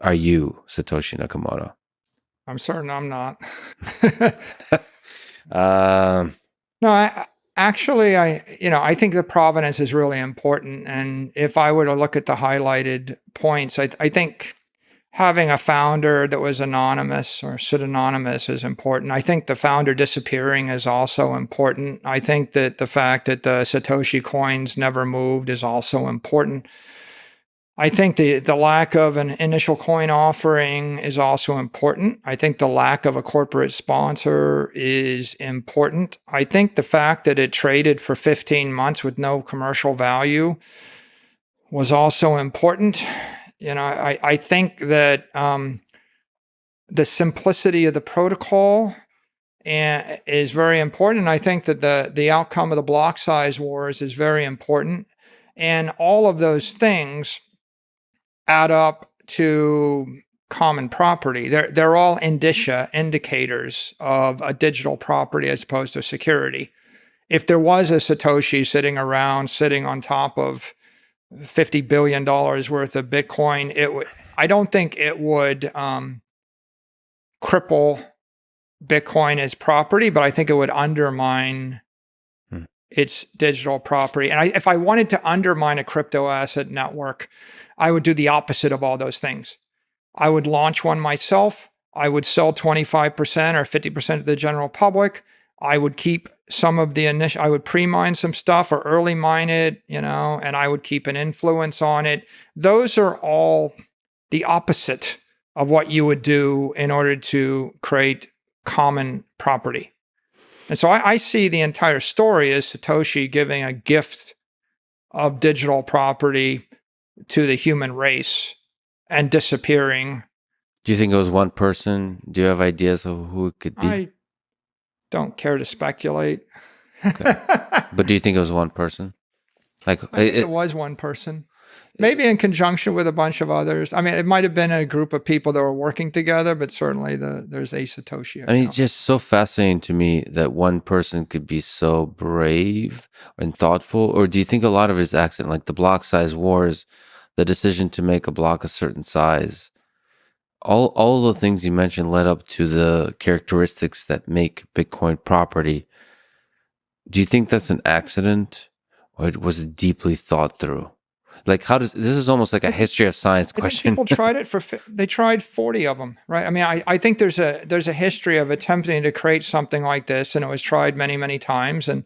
Are you Satoshi Nakamoto? I'm certain I'm not. Um, No, actually, I think the provenance is really important. And if I were to look at the highlighted points, I think having a founder that was anonymous or pseudonymous is important. I think the founder disappearing is also important. I think that the fact that the Satoshi coins never moved is also important. I think the lack of an initial coin offering is also important. I think the lack of a corporate sponsor is important. I think the fact that it traded for 15 months with no commercial value was also important. I think that the simplicity of the protocol is very important. I think that the outcome of the block size wars is very important. And all of those things add up to common property. They're all indicators of a digital property as opposed to security. If there was a Satoshi sitting on top of $50 billion worth of Bitcoin, I don't think it would cripple Bitcoin as property, but I think it would undermine hmm. its digital property. And if I wanted to undermine a crypto asset network, I would do the opposite of all those things. I would launch one myself. I would sell 25% or 50% to the general public. I would keep some of the initial, I would pre-mine some stuff or early mine it, and I would keep an influence on it. Those are all the opposite of what you would do in order to create common property. And so I see the entire story as Satoshi giving a gift of digital property to the human race and disappearing. Do you think it was one person? Do you have ideas of who it could be? I don't care to speculate. Okay. But do you think it was one person? Like, I think it was one person, maybe in conjunction with a bunch of others. I mean, it might have been a group of people that were working together, but certainly there's a Satoshi I mean, account. it's just so fascinating to me that one person could be so brave and thoughtful. Or do you think a lot of it is accident, like the block size wars, the decision to make a block a certain size? All the things you mentioned led up to the characteristics that make Bitcoin property. Do you think that's an accident, or it was deeply thought through? Like, how does this is almost like a I think history of science I think question. people tried it they tried 40 of them, right? I mean, I think there's a history of attempting to create something like this, and it was tried many, many times. And